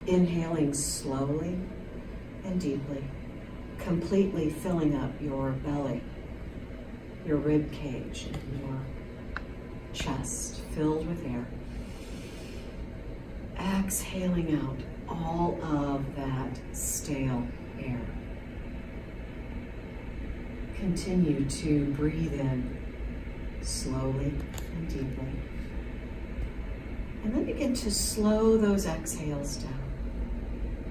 Inhaling slowly and deeply, completely filling up your belly, your rib cage, and your chest filled with air. Exhaling out all of that stale air. Continue to breathe in slowly and deeply. And then begin to slow those exhales down,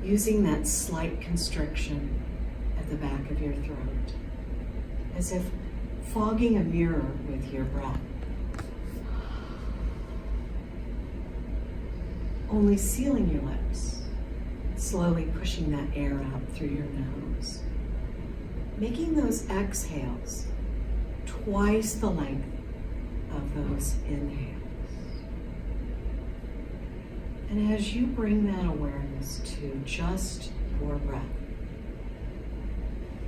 using that slight constriction at the back of your throat, as if fogging a mirror with your breath. Only sealing your lips, slowly pushing that air out through your nose, making those exhales twice the length of those inhales. And as you bring that awareness to just your breath,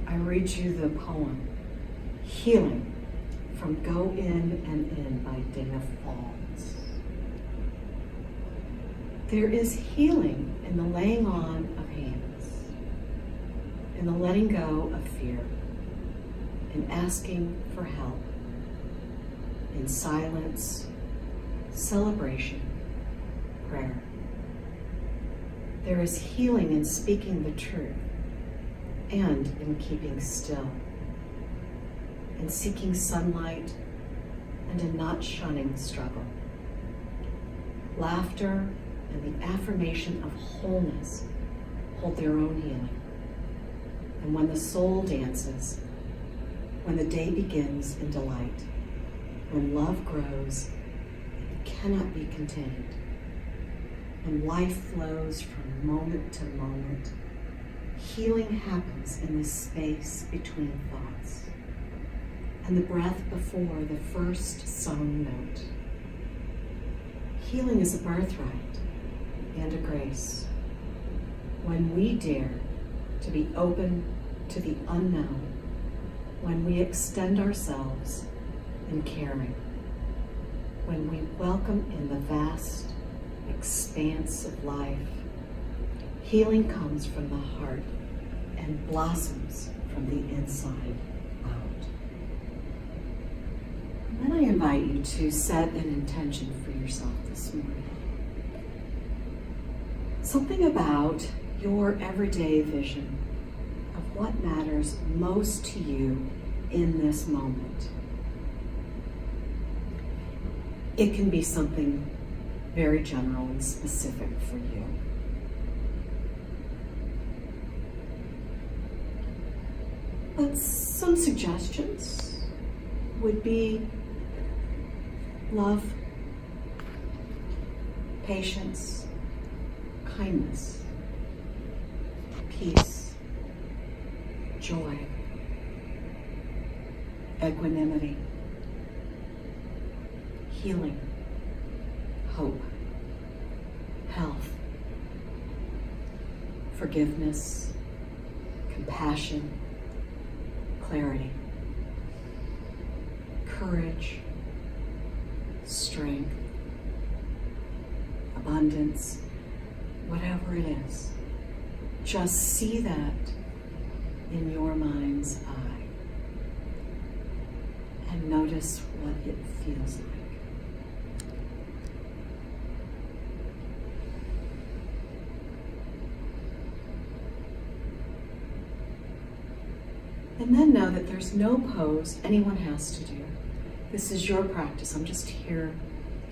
I read you the poem, Healing, from Go In and In by Dana Falls. There is healing in the laying on of hands, in the letting go of fear, in asking for help, in silence, celebration, prayer. There is healing in speaking the truth and in keeping still, in seeking sunlight and in not shunning struggle. Laughter and the affirmation of wholeness hold their own healing. And when the soul dances, when the day begins in delight, when love grows and cannot be contained, when life flows from moment to moment, healing happens in the space between thoughts and the breath before the first sung note. Healing is a birthright and a grace. When we dare to be open to the unknown, when we extend ourselves in caring, when we welcome in the vast expanse of life, healing comes from the heart and blossoms from the inside out. And then I invite you to set an intention for yourself this morning. Something about your everyday vision of what matters most to you in this moment. It can be something very general and specific for you. But some suggestions would be love, patience, kindness, peace, joy, equanimity, healing, hope, health, forgiveness, compassion, clarity, courage, strength, abundance, whatever it is. Just see that in your mind's eye and notice what it feels like. And then know that there's no pose anyone has to do. This is your practice. I'm just here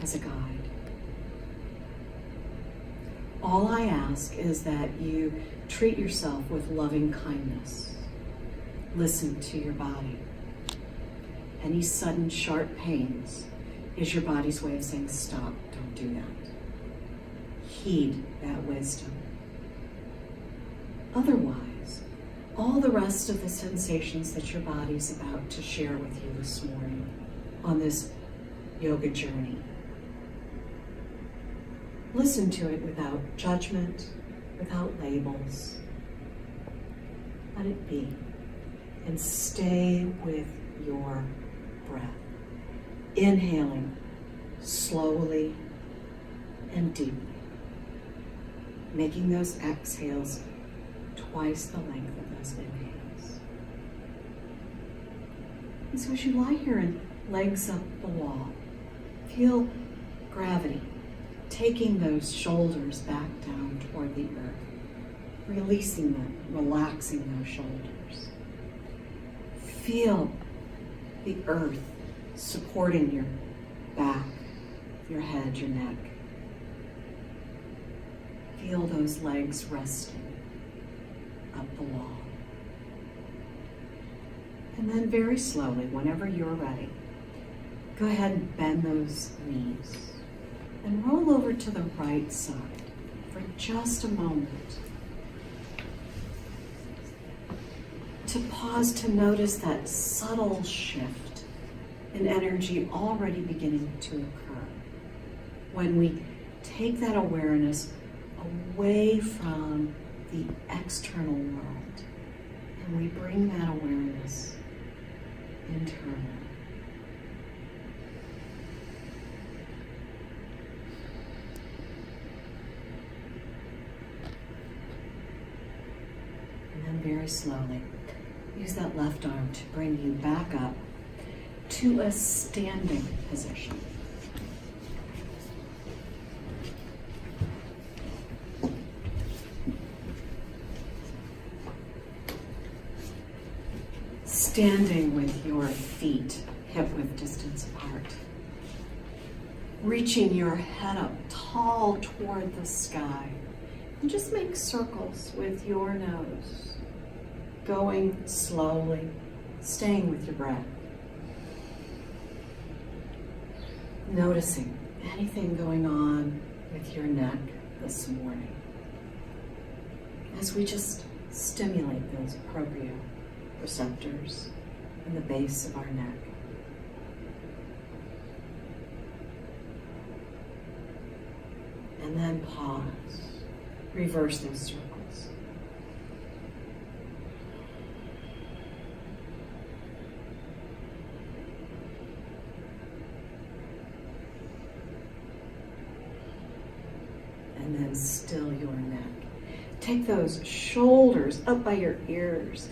as a guide. All I ask is that you treat yourself with loving kindness. Listen to your body. Any sudden sharp pains is your body's way of saying, stop, don't do that. Heed that wisdom. Otherwise, all the rest of the sensations that your body's about to share with you this morning on this yoga journey, listen to it without judgment, without labels. Let it be. And stay with your breath. Inhaling slowly and deeply. Making those exhales twice the length of those inhales. And so as you lie here and legs up the wall, feel gravity taking those shoulders back down toward the earth, releasing them, relaxing those shoulders. Feel the earth supporting your back, your head, your neck. Feel those legs resting up the wall. And then very slowly, whenever you're ready, go ahead and bend those knees and roll over to the right side for just a moment. To pause to notice that subtle shift in energy already beginning to occur. When we take that awareness away from the external world and we bring that awareness internally. And then very slowly, use that left arm to bring you back up to a standing position. Standing with your feet hip-width distance apart. reaching your head up tall toward the sky. And just make circles with your nose, going slowly, staying with your breath. Noticing anything going on with your neck this morning as we just stimulate those proprioceptors in the base of our neck. And then pause. Reverse those circles. And then still your neck. Take those shoulders up by your ears.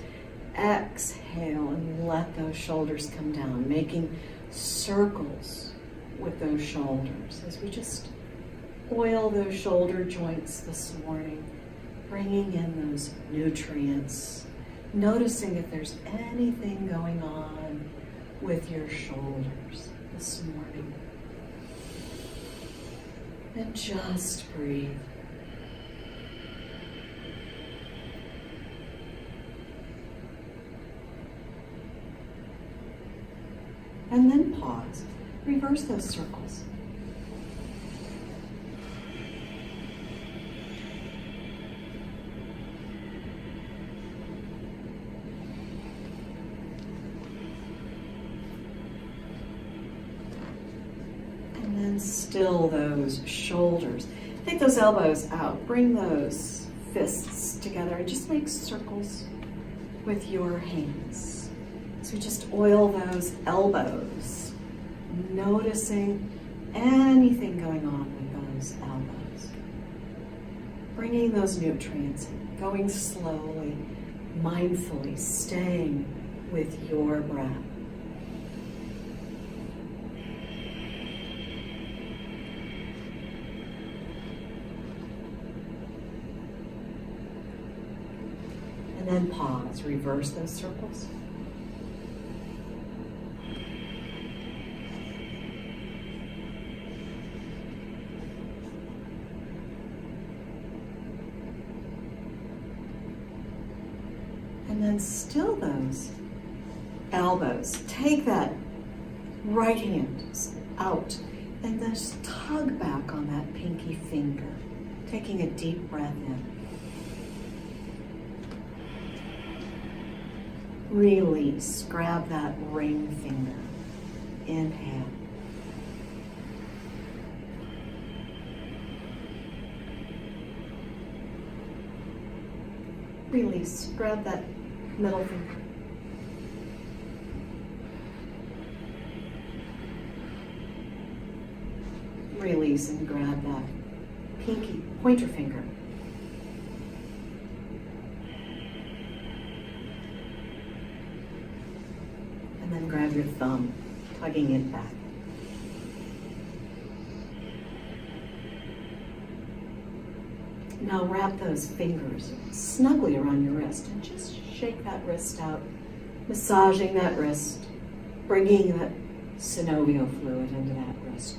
Exhale and let those shoulders come down, making circles with those shoulders as we just oil those shoulder joints this morning, bringing in those nutrients, noticing if there's anything going on with your shoulders this morning. And just breathe. And then pause. Reverse those circles. And then still those shoulders. Take those elbows out. Bring those fists together and just make circles with your hands. So just oil those elbows, noticing anything going on with those elbows. Bringing those nutrients in, going slowly, mindfully, staying with your breath. And then pause, reverse those circles. And then still those elbows. Take that right hand out and then just tug back on that pinky finger, taking a deep breath in. Release. Grab that ring finger. Inhale. Release. Grab that middle finger. Release and grab that pinky pointer finger. And then grab your thumb, tugging it back. Now wrap those fingers snugly around your wrist and just shake that wrist out, massaging that wrist, bringing that synovial fluid into that wrist.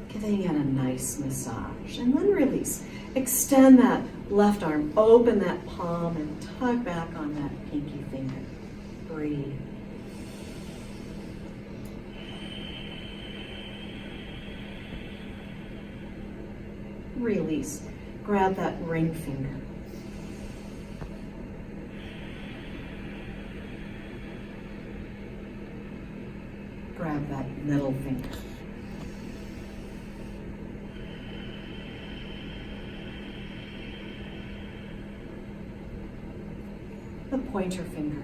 Giving it a nice massage, and then release. Extend that left arm, open that palm, and tug back on that pinky finger. Breathe. Release. Grab that ring finger. Grab that middle finger. The pointer finger.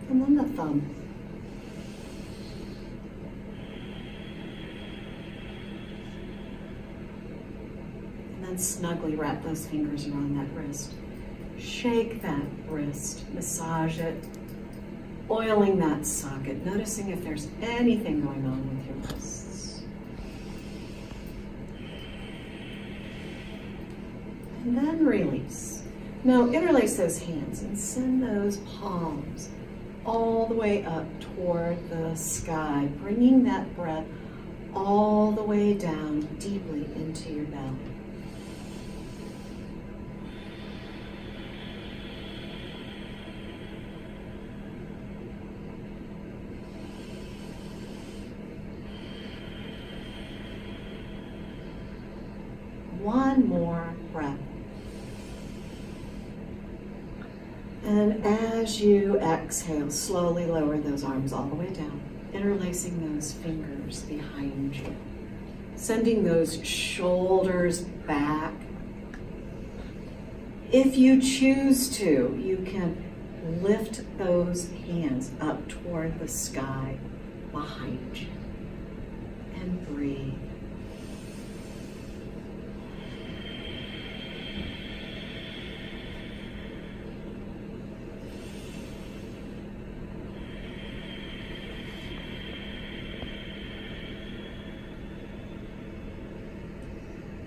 And then the thumb. And then snugly wrap those fingers around that wrist. Shake that wrist, massage it, oiling that socket, noticing if there's anything going on with your wrists. And then release. Now interlace those hands and send those palms all the way up toward the sky, bringing that breath all the way down deeply into your belly. One more breath. And as you exhale, slowly lower those arms all the way down, interlacing those fingers behind you, sending those shoulders back. If you choose to, you can lift those hands up toward the sky behind you and breathe.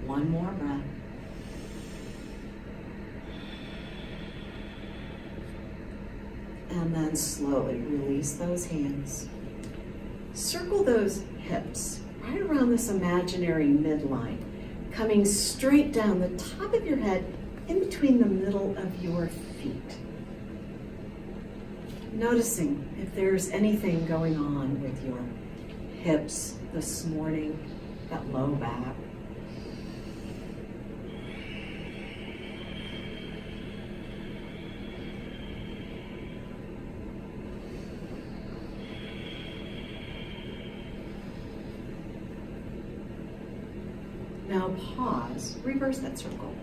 One more breath. And then slowly release those hands. Circle those hips right around this imaginary midline, coming straight down the top of your head in between the middle of your feet. Noticing if there's anything going on with your hips this morning, that low back. Now pause, reverse that circle.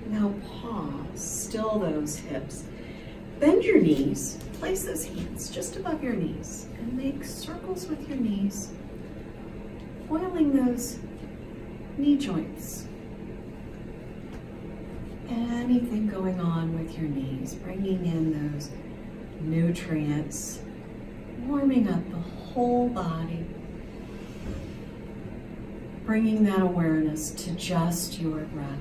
Now pause, still those hips. Bend your knees, place those hands just above your knees, and make circles with your knees, oiling those knee joints. Anything going on with your knees, bringing in those nutrients, warming up the whole body, bringing that awareness to just your breath.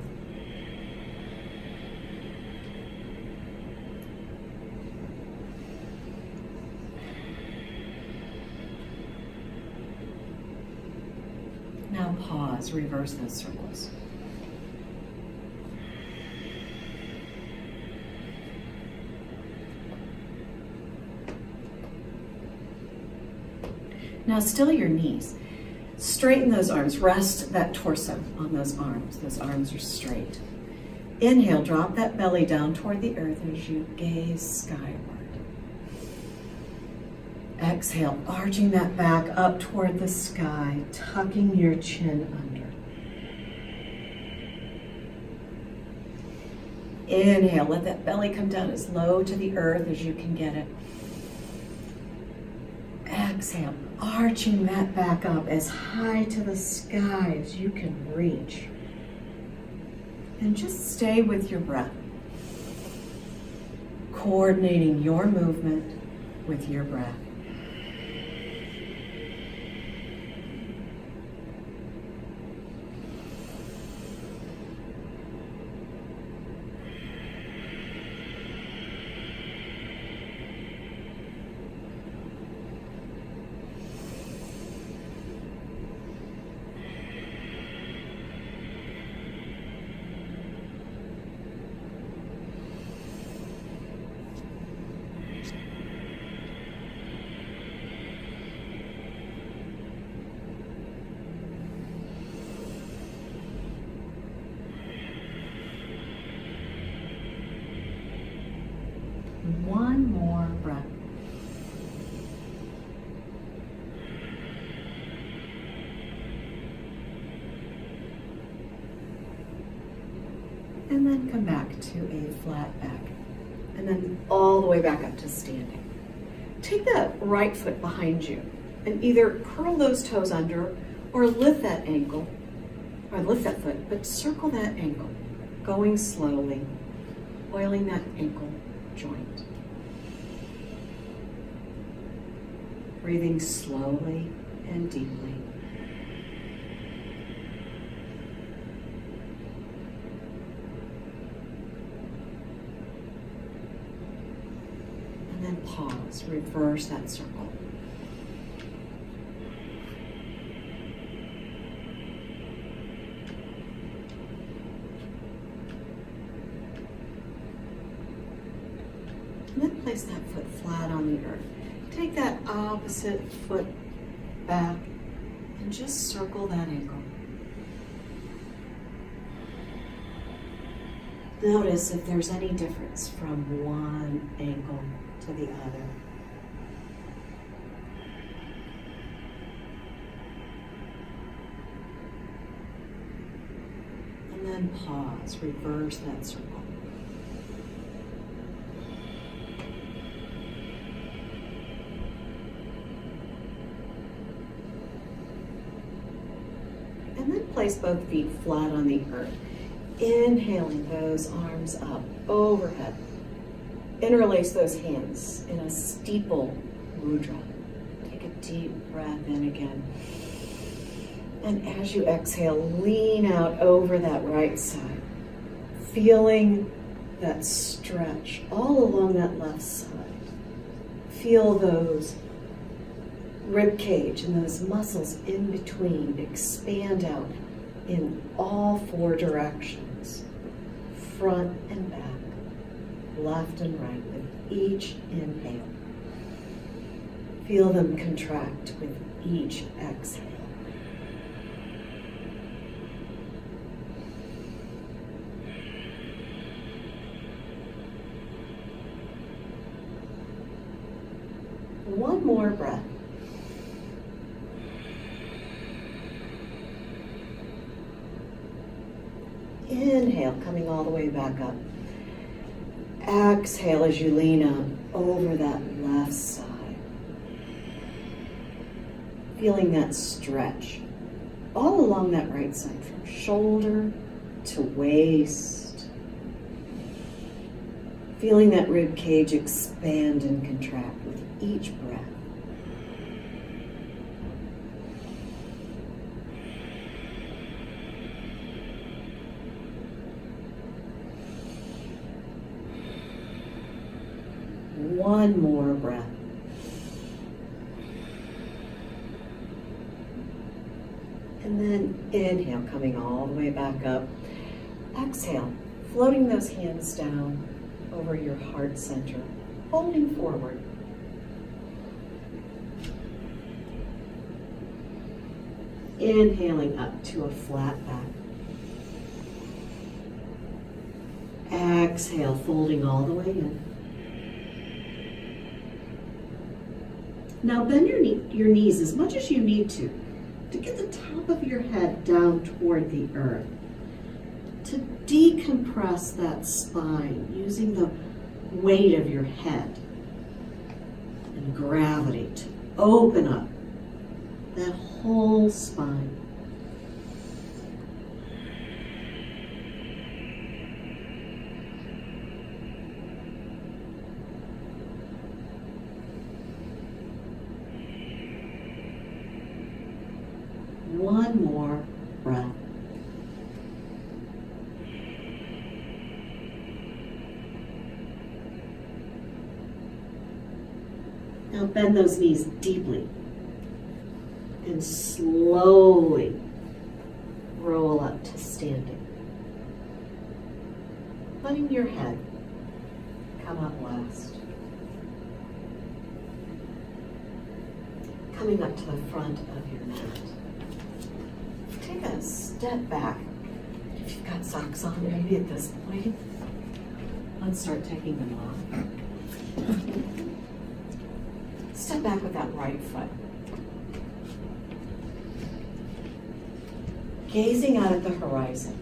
Now pause, reverse those circles. Now still your knees. Straighten those arms, rest that torso on those arms. Those arms are straight. Inhale, drop that belly down toward the earth as you gaze skyward. Exhale, arching that back up toward the sky, tucking your chin under. Inhale, let that belly come down as low to the earth as you can get it. Exhale, arching that back up as high to the sky as you can reach. And just stay with your breath, coordinating your movement with your breath. One more breath. And then come back to a flat back. And then all the way back up to standing. Take that right foot behind you and either curl those toes under or lift that ankle, or lift that foot, but circle that ankle. going slowly, oiling that ankle joint. Breathing slowly and deeply. And then pause, reverse that circle. And then place that foot flat on the earth. Take that opposite foot back and just circle that ankle. Notice if there's any difference from one ankle to the other. And then pause, reverse that circle. And then place both feet flat on the earth. Inhaling those arms up, overhead. Interlace those hands in a steeple mudra. Take a deep breath in again. And as you exhale, lean out over that right side. Feeling that stretch all along that left side. Feel those rib cage and those muscles in between expand out in all four directions, front and back, left and right, with each inhale. Feel them contract with each exhale. One more breath. Inhale, coming all the way back up. Exhale as you lean out over that left side. Feeling that stretch all along that right side, from shoulder to waist. Feeling that rib cage expand and contract with each breath. One more breath. And then inhale, coming all the way back up. Exhale, floating those hands down over your heart center, folding forward. Inhaling up to a flat back. Exhale, folding all the way in. Now bend your knees as much as you need to get the top of your head down toward the earth. To decompress that spine using the weight of your head and gravity to open up that whole spine. One more breath. Now bend those knees deeply and slowly roll up to standing. Letting your head come up last. Coming up to the front of your mat. Take a step back. If you've got socks on, maybe at this point, let's start taking them off. Step back with that right foot. Gazing out at the horizon.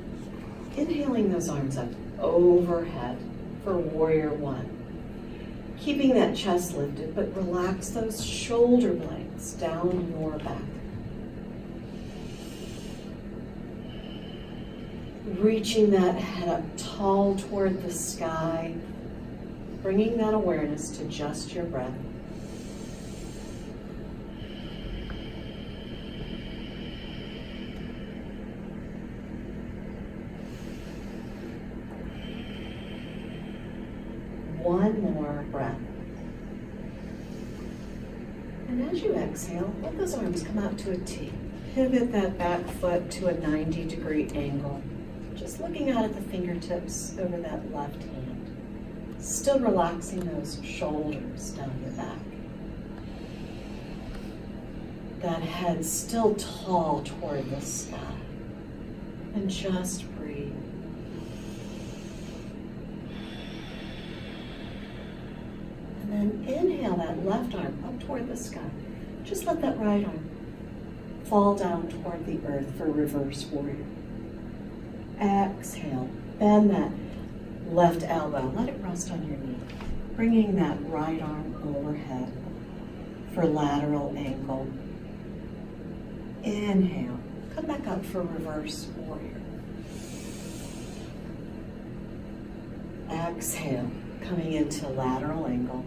Inhaling those arms up overhead for warrior one. Keeping that chest lifted, but relax those shoulder blades down your back. Reaching that head up tall toward the sky, bringing that awareness to just your breath. One more breath. And as you exhale, let those arms come out to a T. Pivot that back foot to a 90-degree angle. Just looking out at the fingertips over that left hand. Still relaxing those shoulders down your back. That head still tall toward the sky. And just breathe. And then inhale that left arm up toward the sky. Just let that right arm fall down toward the earth for reverse warrior. Exhale, bend that left elbow, let it rest on your knee. Bringing that right arm overhead for lateral angle. Inhale, come back up for reverse warrior. Exhale, coming into lateral angle.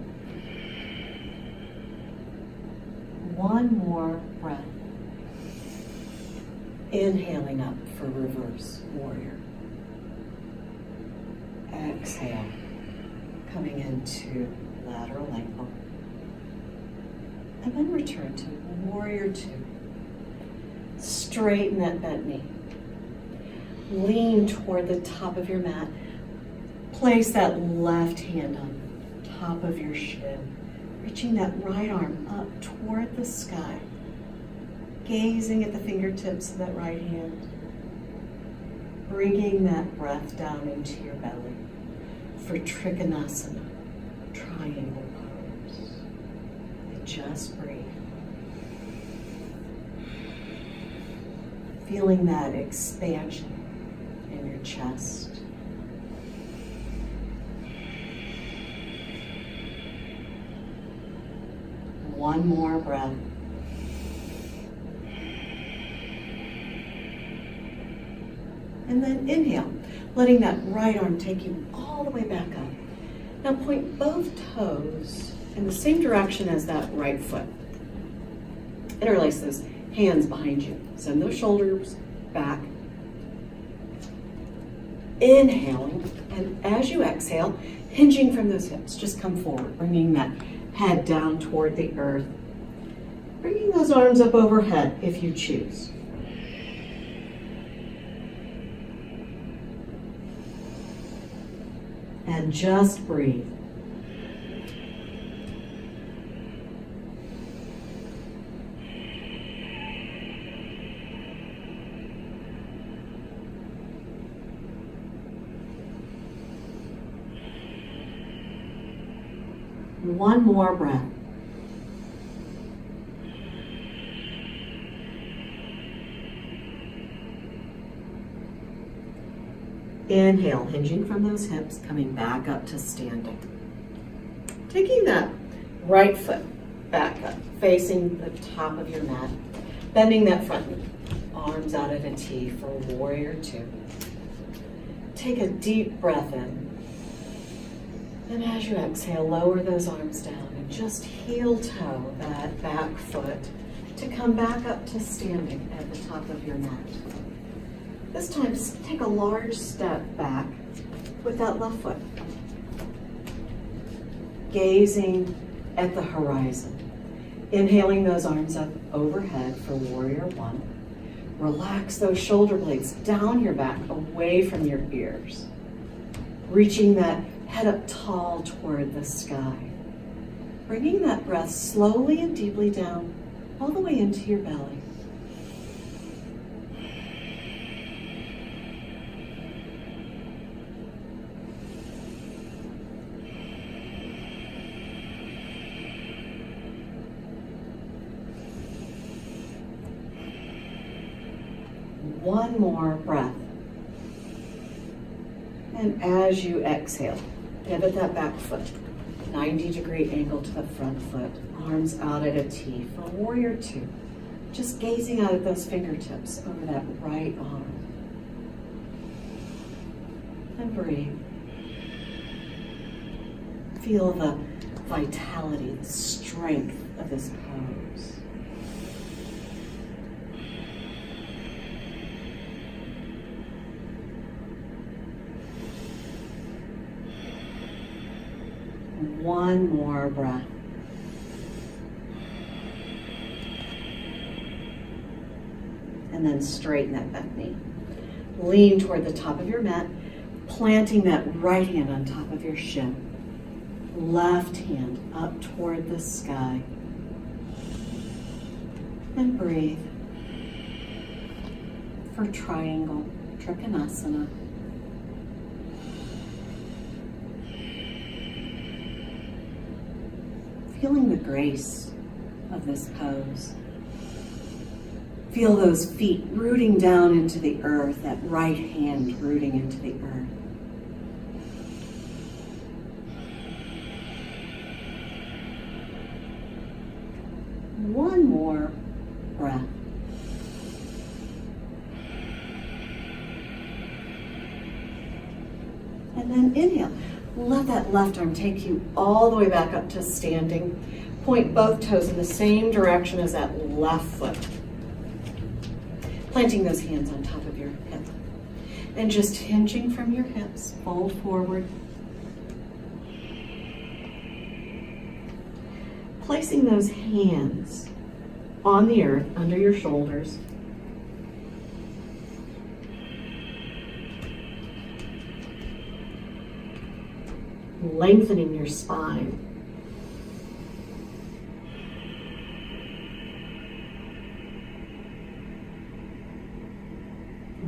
One more breath. Inhaling up for reverse warrior. Exhale, coming into lateral angle. And then return to warrior two. Straighten that bent knee. Lean toward the top of your mat. Place that left hand on top of your shin. Reaching that right arm up toward the sky. Gazing at the fingertips of that right hand. Bringing that breath down into your belly for Trikonasana, triangle pose. And just breathe. Feeling that expansion in your chest. One more breath. And then inhale, letting that right arm take you all the way back up. Now point both toes in the same direction as that right foot. Interlace those hands behind you. Send those shoulders back. Inhaling, and as you exhale, hinging from those hips, just come forward, bringing that head down toward the earth. Bringing those arms up overhead if you choose. And just breathe. One more breath. Inhale, hinging from those hips, coming back up to standing. Taking that right foot back up, facing the top of your mat. Bending that front knee, arms out at a T for warrior two. Take a deep breath in. And as you exhale, lower those arms down and just heel toe that back foot to come back up to standing at the top of your mat. This time, take a large step back with that left foot. Gazing at the horizon. Inhaling those arms up overhead for warrior one. Relax those shoulder blades down your back, away from your ears. Reaching that head up tall toward the sky. Bringing that breath slowly and deeply down, all the way into your belly. One more breath. And as you exhale, pivot that back foot, 90-degree angle to the front foot, arms out at a T for warrior two. Just gazing out at those fingertips over that right arm. And breathe. Feel the vitality, the strength of this pose. One more breath. And then straighten that back knee. Lean toward the top of your mat, planting that right hand on top of your shin. Left hand up toward the sky. And breathe for triangle, Trikonasana. Feeling the grace of this pose. Feel those feet rooting down into the earth, that right hand rooting into the earth. One more breath. And then inhale. Let that left arm take you all the way back up to standing. Point both toes in the same direction as that left foot. Planting those hands on top of your hip. And just hinging from your hips, fold forward. Placing those hands on the earth under your shoulders. Lengthening your spine.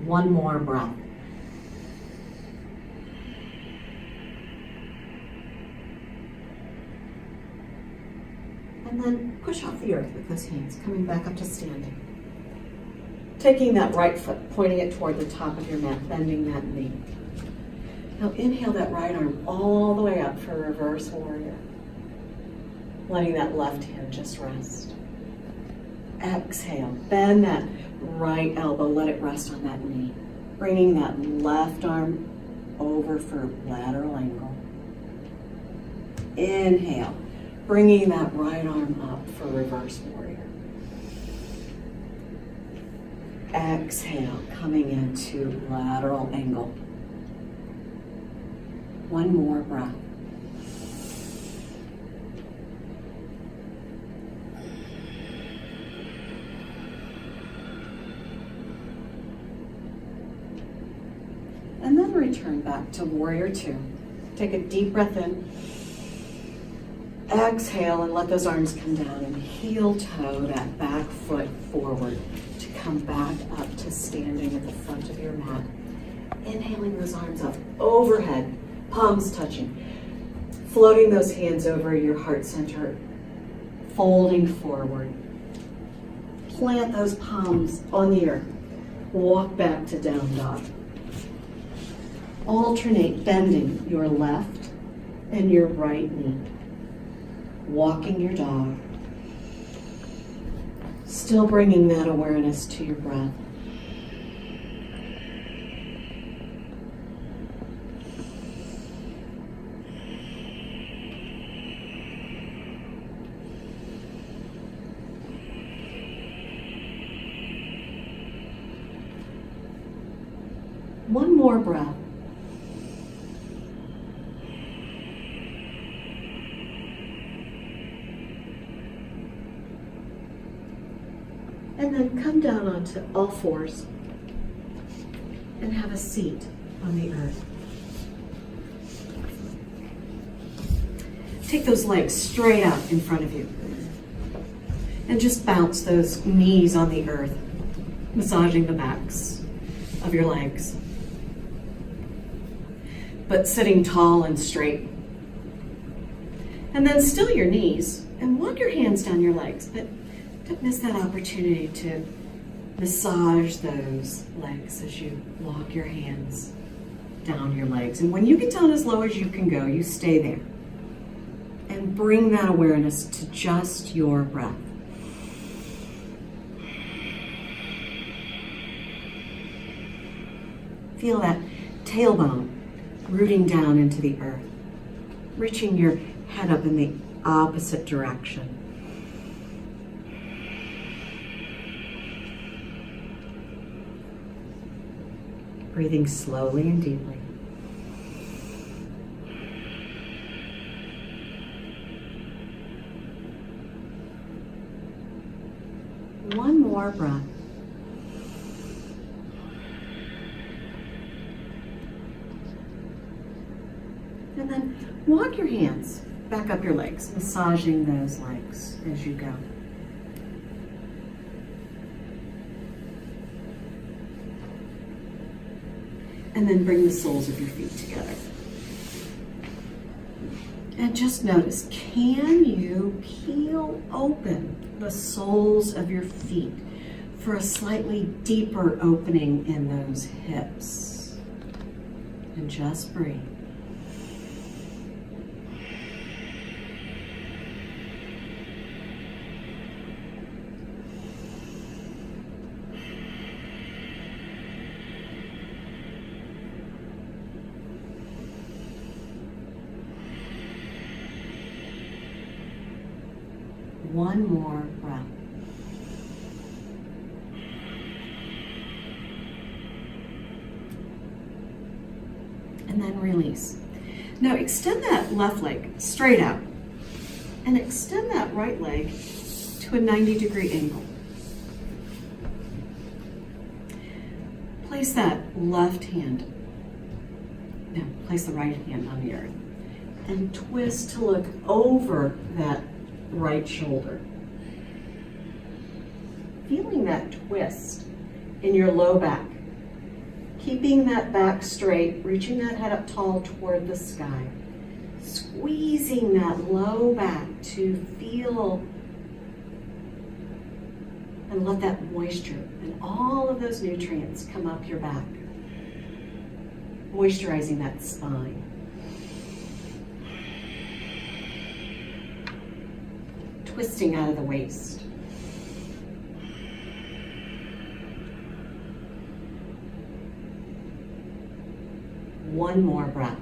One more breath. And then push off the earth with those hands, coming back up to standing. Taking that right foot, pointing it toward the top of your mat, bending that knee. Now inhale that right arm all the way up for reverse warrior. Letting that left hand just rest. Exhale, bend that right elbow, let it rest on that knee. Bringing that left arm over for lateral angle. Inhale, bringing that right arm up for reverse warrior. Exhale, coming into lateral angle. One more breath. And then return back to warrior two. Take a deep breath in. Exhale and let those arms come down and heel toe that back foot forward to come back up to standing at the front of your mat. Inhaling those arms up overhead. Palms touching, floating those hands over your heart center, folding forward. Plant those palms on the earth. Walk back to down dog. Alternate bending your left and your right knee. Walking your dog. Still bringing that awareness to your breath. One more breath. And then come down onto all fours and have a seat on the earth. Take those legs straight out in front of you and just bounce those knees on the earth, massaging the backs of your legs. But sitting tall and straight. And then still your knees and walk your hands down your legs, but don't miss that opportunity to massage those legs as you walk your hands down your legs. And when you get down as low as you can go, you stay there. And bring that awareness to just your breath. Feel that tailbone rooting down into the earth, reaching your head up in the opposite direction. Breathing slowly and deeply. One more breath. And then walk your hands back up your legs, massaging those legs as you go. And then bring the soles of your feet together. And just notice, can you peel open the soles of your feet for a slightly deeper opening in those hips? And just breathe. One more breath. And then release. Now extend that left leg straight out and extend that right leg to a 90-degree angle. Place that left hand, no, place the right hand on the earth and twist to look over that right shoulder. Feeling that twist in your low back. Keeping that back straight, reaching that head up tall toward the sky. Squeezing that low back to feel and let that moisture and all of those nutrients come up your back. Moisturizing that spine. Twisting out of the waist. One more breath.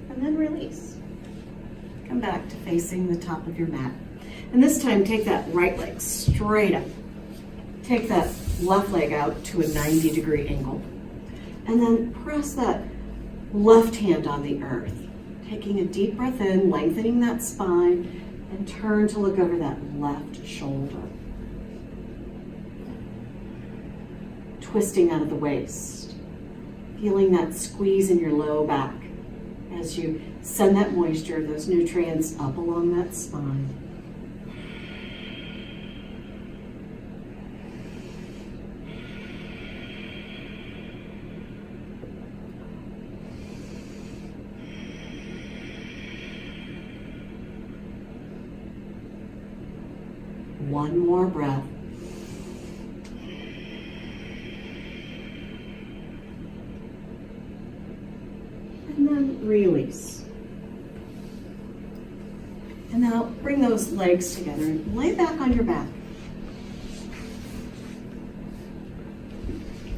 And then release. Come back to facing the top of your mat. And this time take that right leg straight up. Take that left leg out to a 90-degree angle. And then press that left hand on the earth, taking a deep breath in, lengthening that spine, and turn to look over that left shoulder. Twisting out of the waist, feeling that squeeze in your low back as you send that moisture, those nutrients up along that spine. One more breath. And then release. And now bring those legs together and lay back on your back.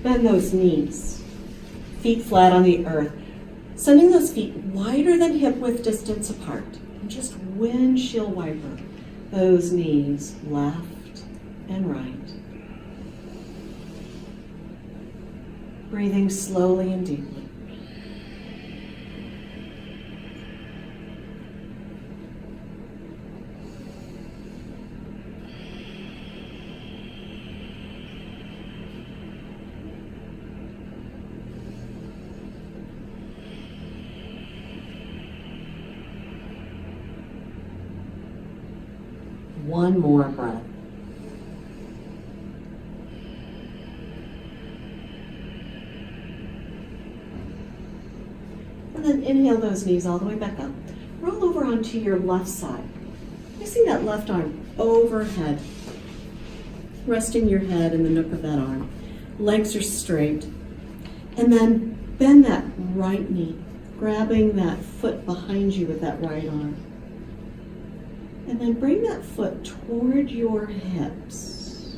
Bend those knees. Feet flat on the earth. Sending those feet wider than hip width distance apart. And just windshield wiper those knees left and right. Breathing slowly and deeply. One more breath. And then inhale those knees all the way back up. Roll over onto your left side. Placing that left arm overhead. Resting your head in the nook of that arm. Legs are straight. And then bend that right knee, grabbing that foot behind you with that right arm. And then bring that foot toward your hips.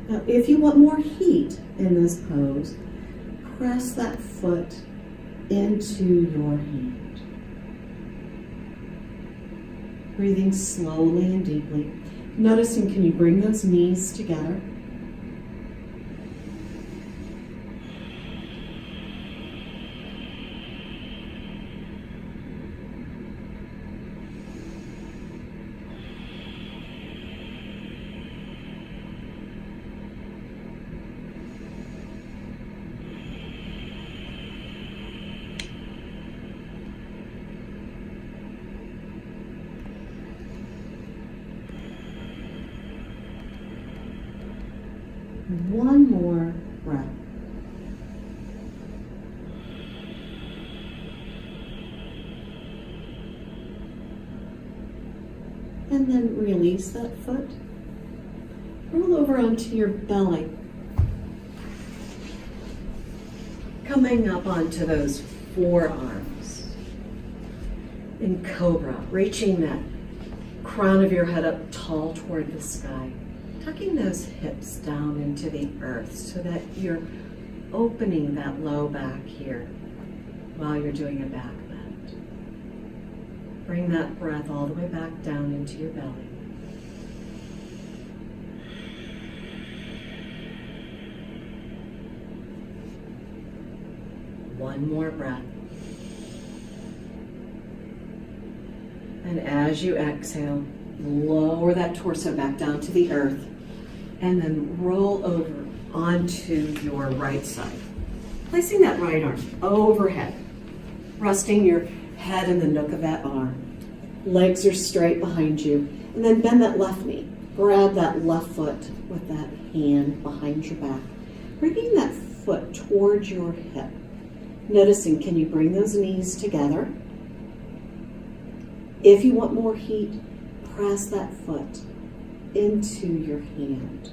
Now, if you want more heat in this pose, press that foot into your hand. Breathing slowly and deeply. Noticing, can you bring those knees together? One more breath. And then release that foot. Roll over onto your belly. Coming up onto those forearms. In Cobra, reaching that crown of your head up tall toward the sky. Tucking those hips down into the earth so that you're opening that low back here while you're doing a back bend. Bring that breath all the way back down into your belly. One more breath. And as you exhale, lower that torso back down to the earth. And then roll over onto your right side. Placing that right arm overhead, resting your head in the nook of that arm. Legs are straight behind you. And then bend that left knee. Grab that left foot with that hand behind your back. Bringing that foot towards your hip. Noticing, can you bring those knees together? If you want more heat, press that foot into your hand.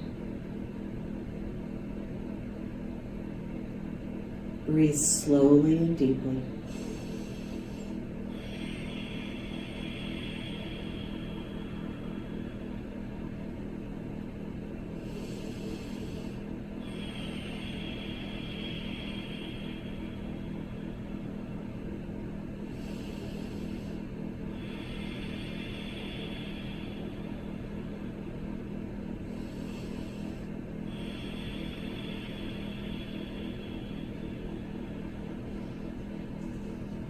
Breathe slowly and deeply.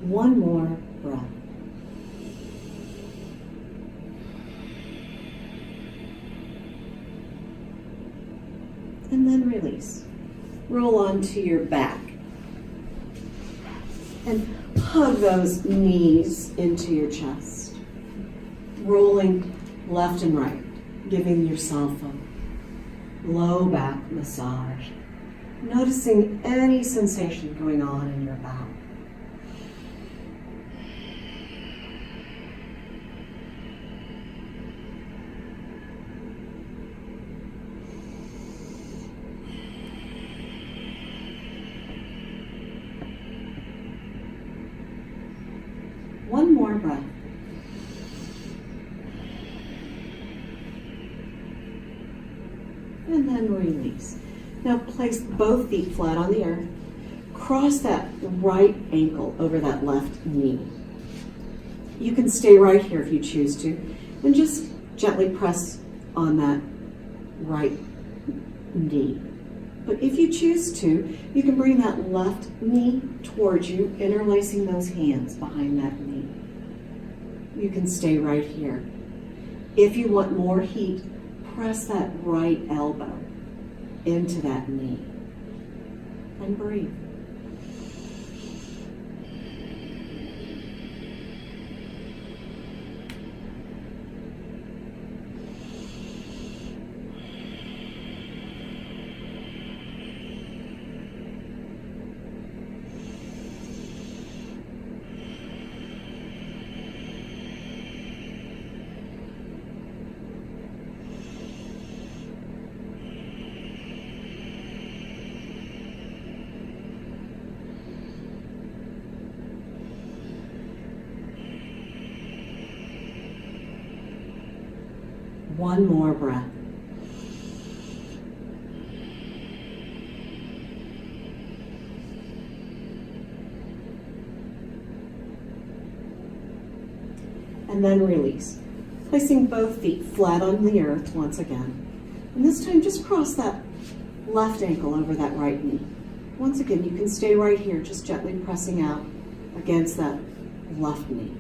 One more breath. And then release. Roll onto your back. And hug those knees into your chest. Rolling left and right, giving yourself a low back massage. Noticing any sensation going on in your back. One more breath. And then release. Now place both feet flat on the earth. Cross that right ankle over that left knee. You can stay right here if you choose to, and just gently press on that right knee. But if you choose to, you can bring that left knee towards you, interlacing those hands behind that knee. You can stay right here. If you want more heat, press that right elbow into that knee and breathe. One more breath. and then release. Placing both feet flat on the earth once again. And this time just cross that left ankle over that right knee. Once again, you can stay right here, just gently pressing out against that left knee.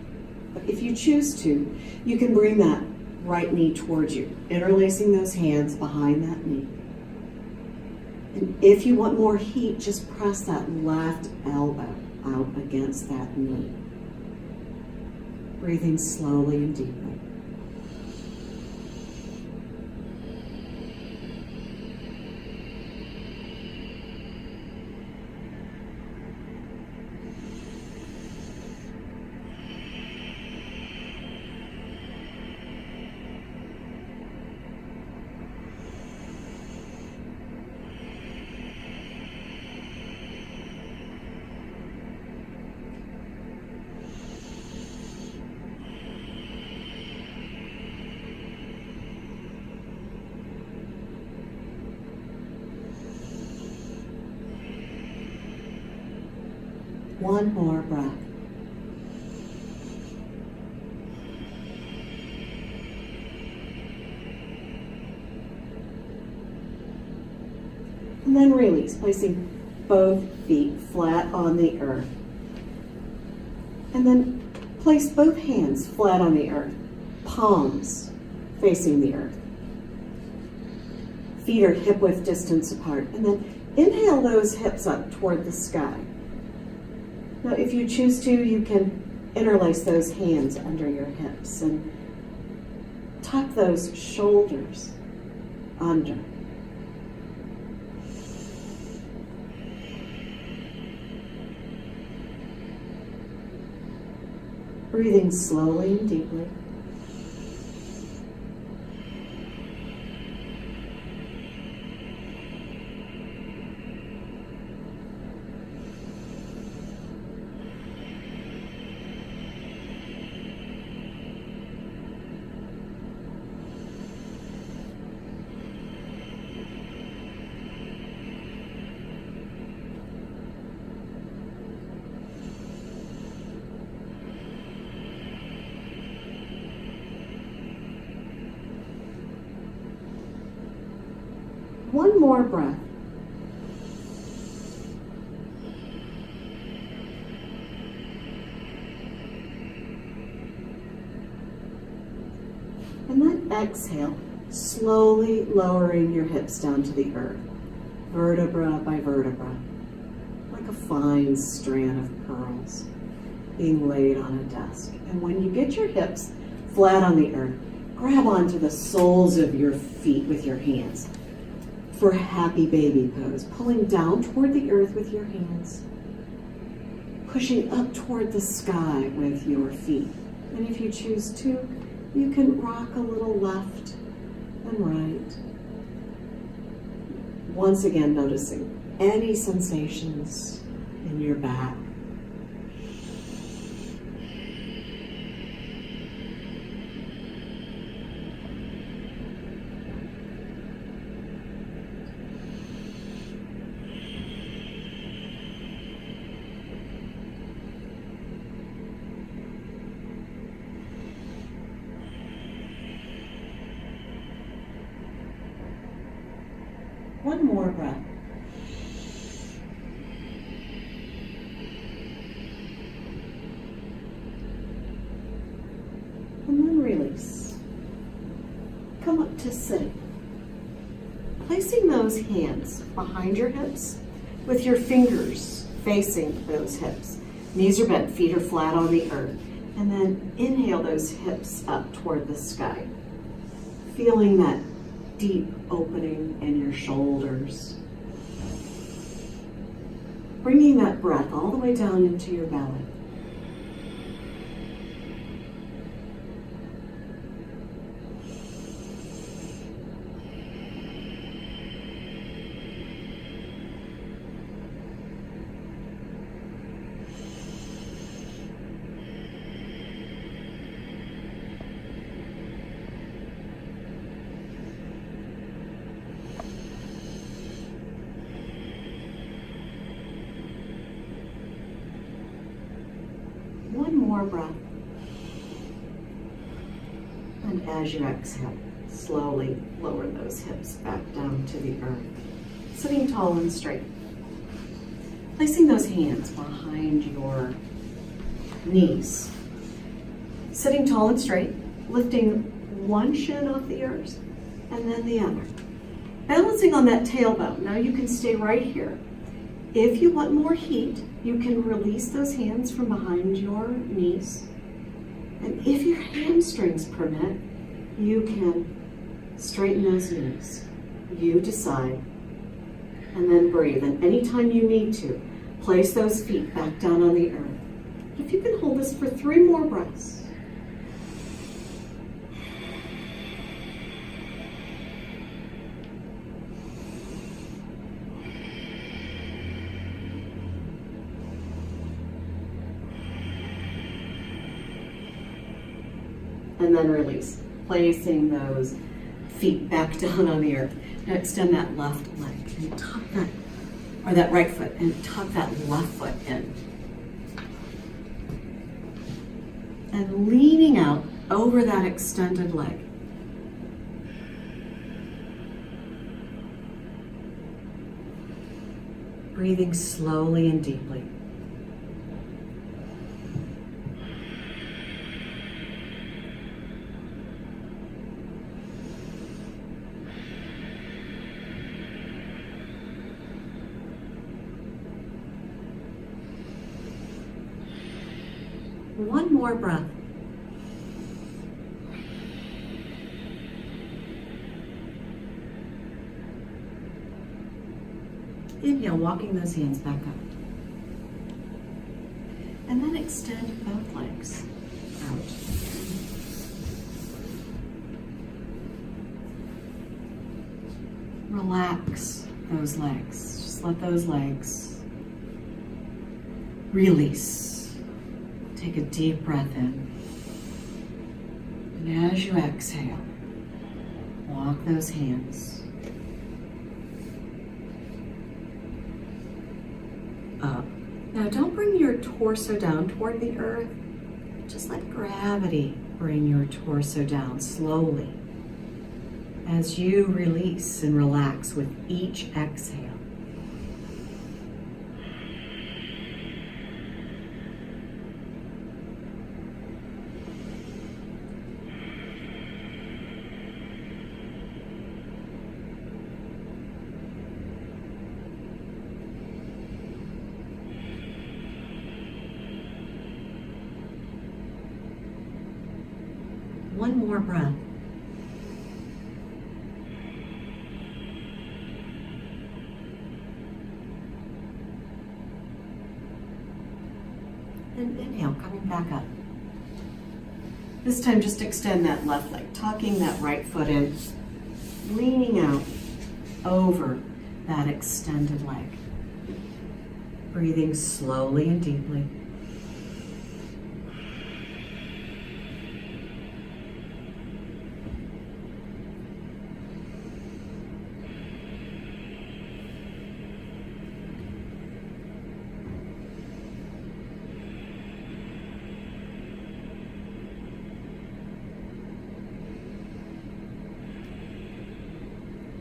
But if you choose to, you can bring that right knee towards you, interlacing those hands behind that knee. And if you want more heat, just press that left elbow out against that knee. Breathing slowly and deeply. One more breath. And then release, placing both feet flat on the earth. And then place both hands flat on the earth, palms facing the earth. Feet are hip-width distance apart. And then inhale those hips up toward the sky. Now, if you choose to, you can interlace those hands under your hips and tuck those shoulders under. Breathing slowly and deeply. One more breath. And then exhale, slowly lowering your hips down to the earth, vertebra by vertebra, like a fine strand of pearls being laid on a desk. And when you get your hips flat on the earth, grab onto the soles of your feet with your hands for happy baby pose, pulling down toward the earth with your hands, pushing up toward the sky with your feet. And if you choose to, you can rock a little left and right. Once again, noticing any sensations in your back. One more breath. And then release. Come up to sitting. Placing those hands behind your hips with your fingers facing those hips. Knees are bent, feet are flat on the earth. And then inhale those hips up toward the sky. Feeling that deep opening in your shoulders. Bringing that breath all the way down into your belly. One more breath. as you exhale, slowly lower those hips back down to the earth. Sitting tall and straight. Placing those hands behind your knees. Sitting tall and straight, lifting one shin off the earth and then the other. Balancing on that tailbone. Now you can stay right here. If you want more heat, you can release those hands from behind your knees. And if your hamstrings permit, you can straighten those knees. You decide. And then breathe. And anytime you need to, place those feet back down on the earth. If you can hold this for 3 more breaths. And then release, placing those feet back down on the earth. Now extend that left leg and tuck that, or that right foot, and tuck that left foot in. And leaning out over that extended leg. Breathing slowly and deeply. One more breath. Inhale, walking those hands back up. And then extend both legs out. Relax those legs. Just let those legs release. Take a deep breath in. And as you exhale, walk those hands up. Now don't bring your torso down toward the earth. Just let gravity bring your torso down slowly as you release and relax with each exhale. One more breath. And inhale, coming back up. This time just extend that left leg, tucking that right foot in, leaning out over that extended leg. Breathing slowly and deeply.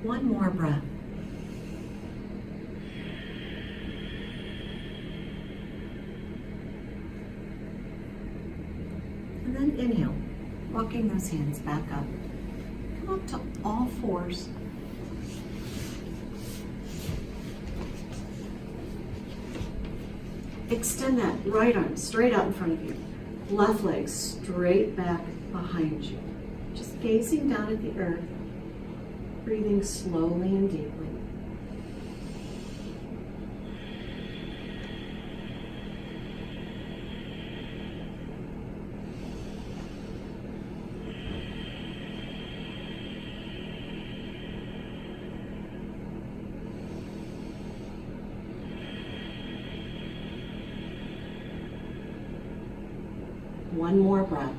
One more breath. And then inhale, walking those hands back up. Come up to all fours. Extend that right arm straight out in front of you. Left leg straight back behind you. Just gazing down at the earth. Breathing slowly and deeply. One more breath.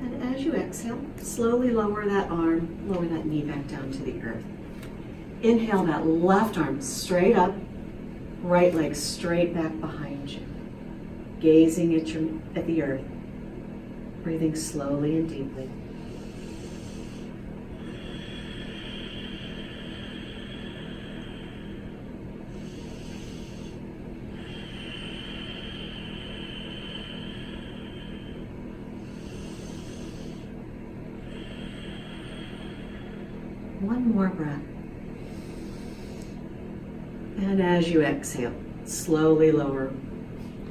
And as you exhale, slowly lower that arm, lower that knee back down to the earth. Inhale that left arm straight up, right leg straight back behind you. Gazing at the earth, Breathing slowly and deeply. One more breath. And as you exhale, slowly lower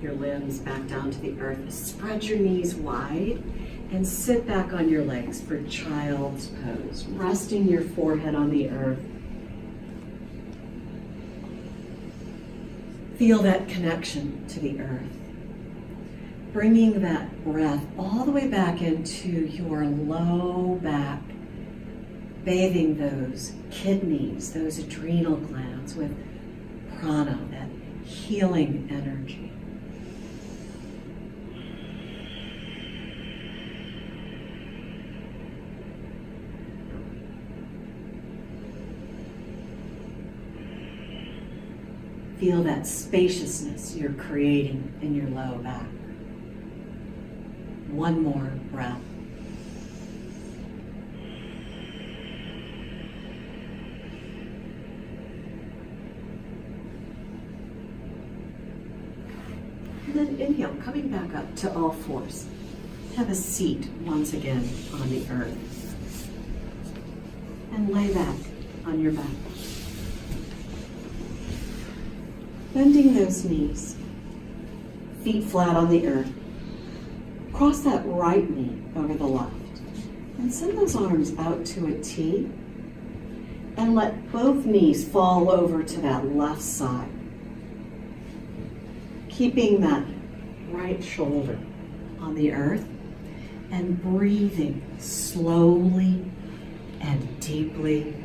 your limbs back down to the earth. Spread your knees wide and sit back on your legs for child's pose, resting your forehead on the earth. Feel that connection to the earth. Bringing that breath all the way back into your low back, bathing those kidneys, those adrenal glands with prana, that healing energy. Feel that spaciousness you're creating in your low back. One more breath. And then inhale, coming back up to all fours. Have a seat once again on the earth. And lay back on your back. Bending those knees, feet flat on the earth. Cross that right knee over the left. And send those arms out to a T. And let both knees fall over to that left side. Keeping that right shoulder on the earth and breathing slowly and deeply.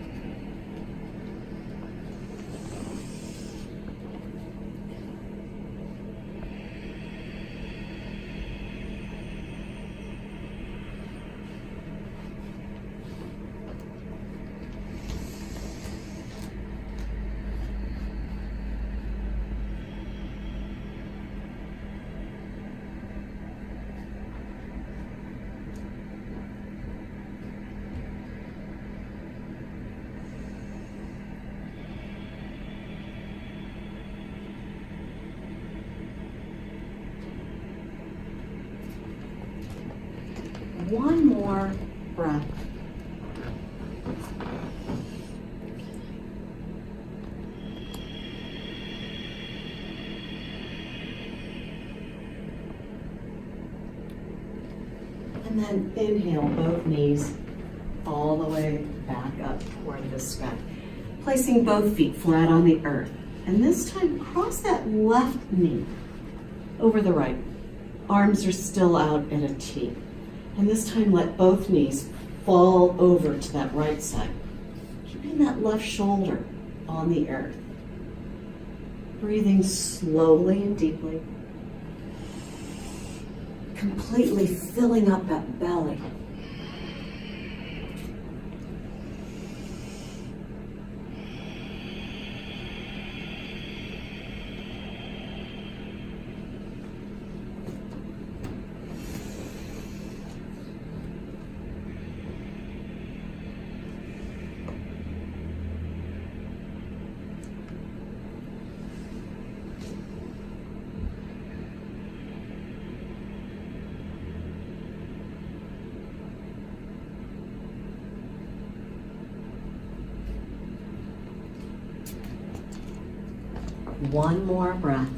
One more breath. And then inhale both knees all the way back up toward the sky. Placing both feet flat on the earth. And this time cross that left knee over the right. Arms are still out in a T. And this time let both knees fall over to that right side. Keeping that left shoulder on the earth. Breathing slowly and deeply. Completely filling up that belly. One more breath.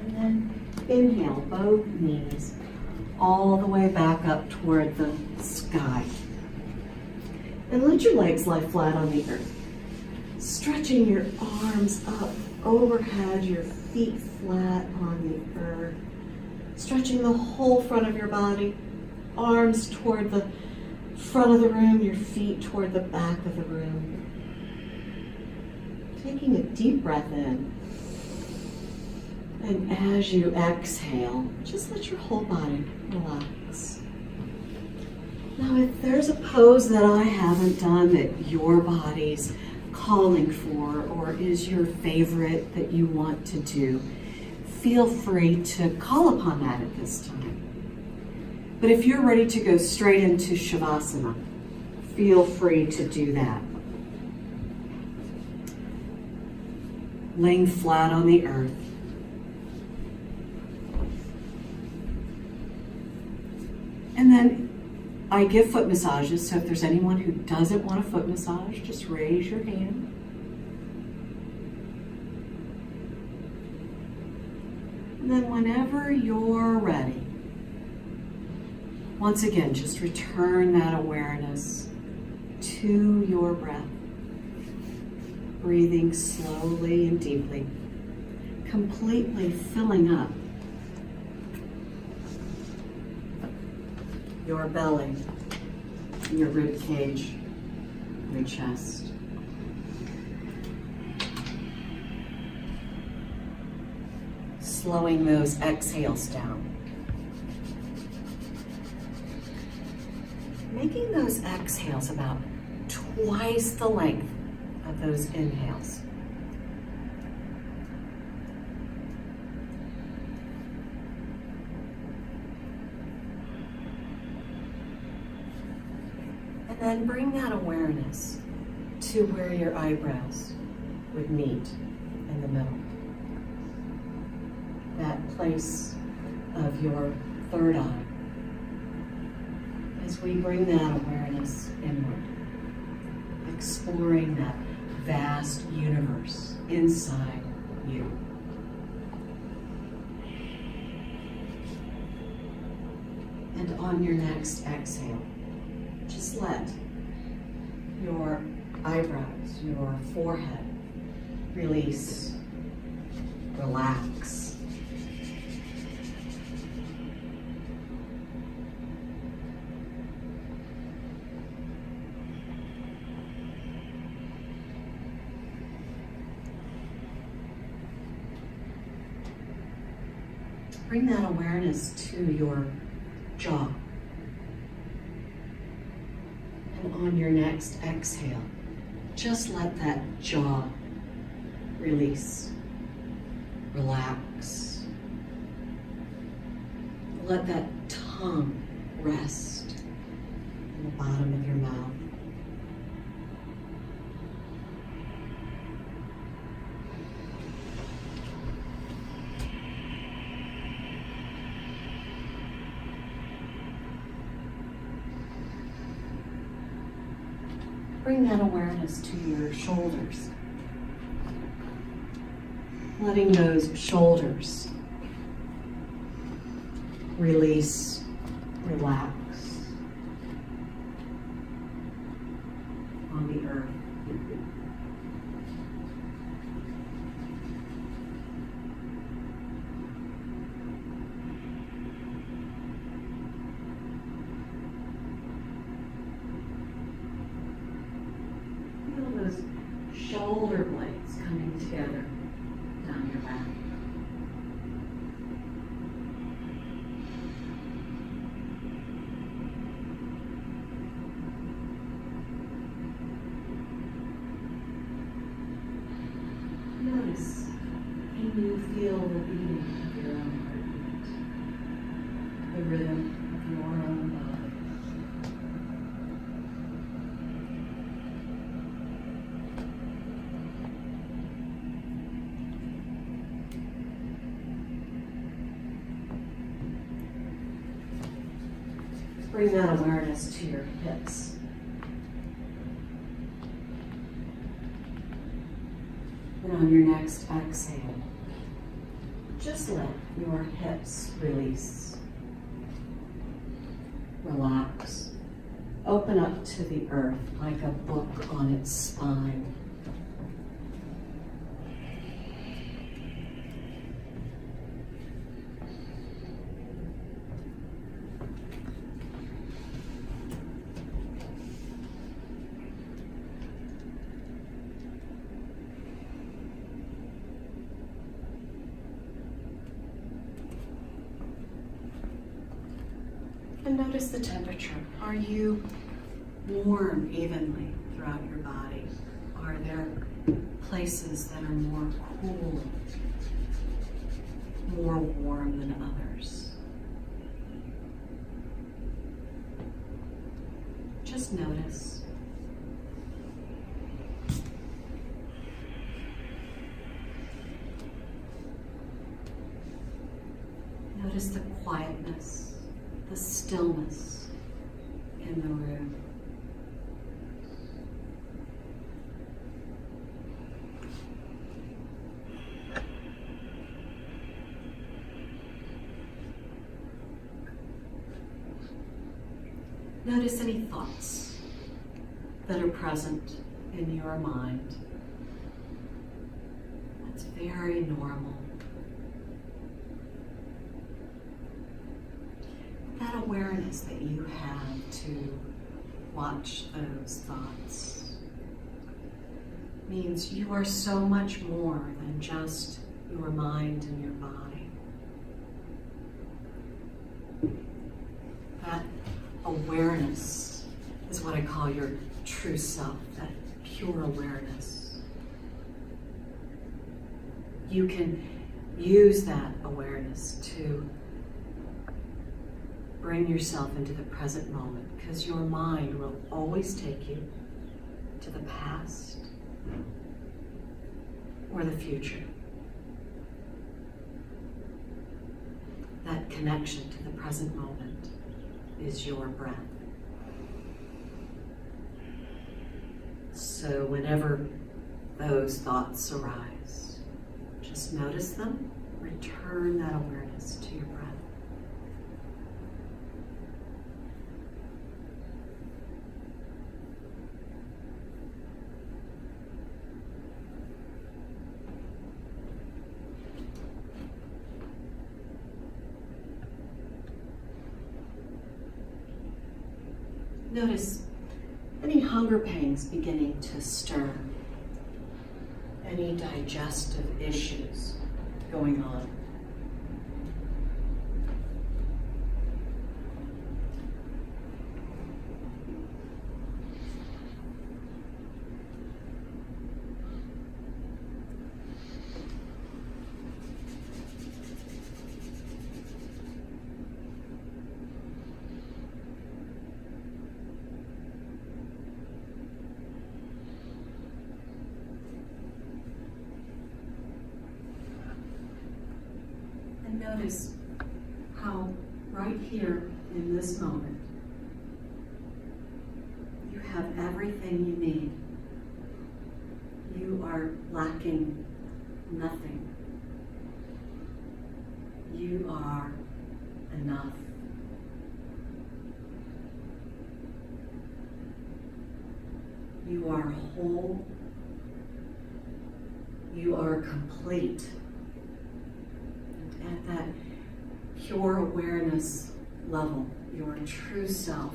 And then inhale both knees all the way back up toward the sky. And let your legs lie flat on the earth. Stretching your arms up overhead, your feet flat on the earth. Stretching the whole front of your body, arms toward the front of the room, your feet toward the back of the room. Taking a deep breath in. And as you exhale, just let your whole body relax. Now, if there's a pose that I haven't done that your body's calling for or is your favorite that you want to do, feel free to call upon that at this time. But if you're ready to go straight into Shavasana, feel free to do that. Laying flat on the earth. And then I give foot massages, so if there's anyone who doesn't want a foot massage, just raise your hand. And then whenever you're ready, once again, just return that awareness to your breath. Breathing slowly and deeply, completely filling up your belly, your rib cage, your chest. Slowing those exhales down. Making those exhales about twice the length of those inhales. And then bring that awareness to where your eyebrows would meet in the middle. That place of your third eye. As we bring that awareness inward, exploring that vast universe inside you. And on your next exhale, just let your eyebrows, your forehead release, relax. Bring that awareness to your jaw. And on your next exhale, just let that jaw release, relax. Let that tongue rest in the bottom of your mouth. Bring that awareness to your shoulders. Letting those shoulders release, relax on the earth. Shoulder blades coming together down your back. Notice, can you feel the beating of your own heartbeat, the rhythm of your own body? Bring that awareness to your hips. And on your next exhale, just let your hips release. Relax. Open up to the earth like a book on its spine. And notice the temperature. Are you warm evenly throughout your body? Are there places that are more cool, more warm than others? Just notice. Notice the quietness, the stillness in the room. Notice any thoughts that are present in your mind. That's very normal. That awareness that you have to watch those thoughts means you are so much more than just your mind and your body. That awareness is what I call your true self, that pure awareness. You can use that awareness to bring yourself into the present moment, because your mind will always take you to the past or the future. That connection to the present moment is your breath. So whenever those thoughts arise, just notice them, return that awareness to your breath. Notice any hunger pangs beginning to stir, any digestive issues going on. Notice how right here in this moment, you have everything you need. You are lacking nothing. You are enough. You are whole. You are complete. At that pure awareness level, your true self,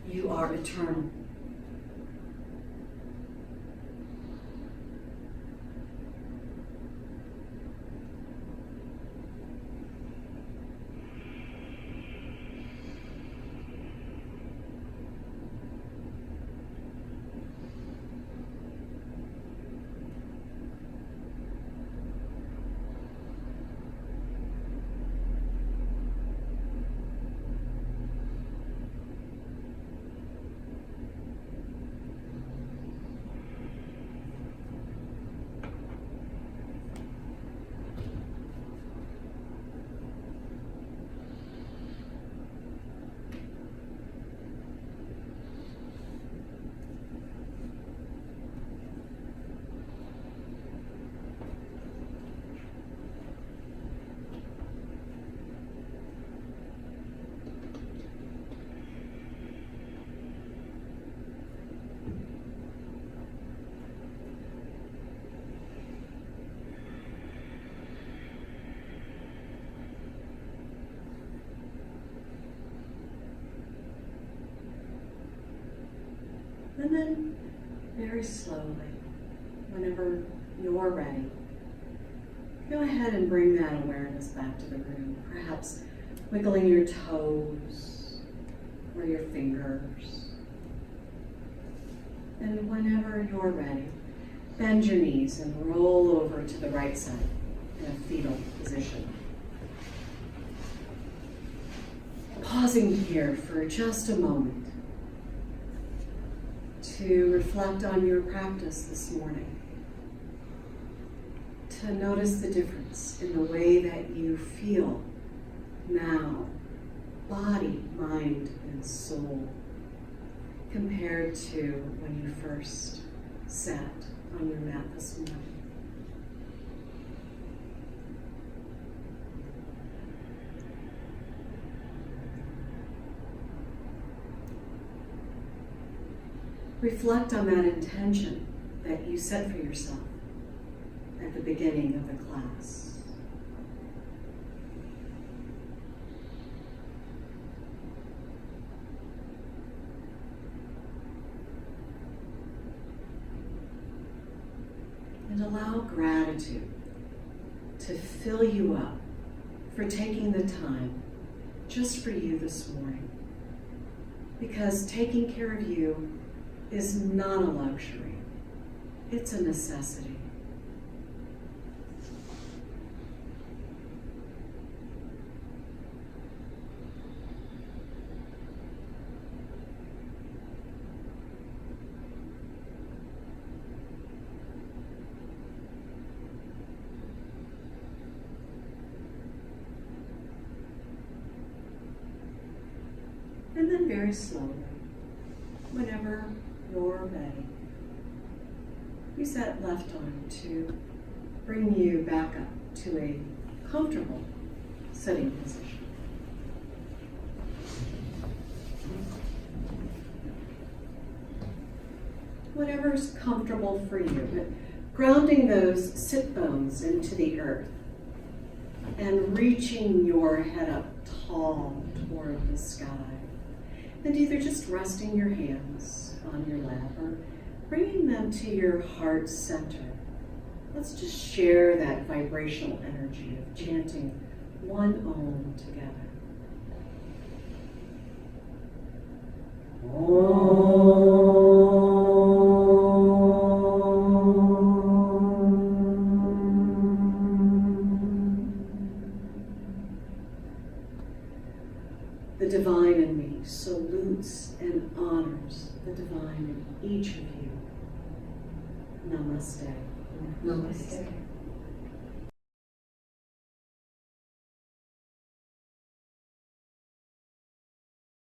you are eternal. And then, very slowly, whenever you're ready, go ahead and bring that awareness back to the room, perhaps wiggling your toes or your fingers. And whenever you're ready, bend your knees and roll over to the right side in a fetal position. Pausing here for just a moment to reflect on your practice this morning, to notice the difference in the way that you feel now, body, mind, and soul, compared to when you first sat on your mat this morning. Reflect on that intention that you set for yourself at the beginning of the class. And allow gratitude to fill you up for taking the time just for you this morning. Because taking care of you is not a luxury, it's a necessity. And then very slowly, whenever you're ready, use that left arm to bring you back up to a comfortable sitting position. Whatever's comfortable for you, but grounding those sit bones into the earth and reaching your head up tall toward the sky. And either just resting your hands on your lap or bringing them to your heart center. Let's just share that vibrational energy of chanting one Om together. The divine in me salutes and honors the divine in each of you. Namaste. Namaste.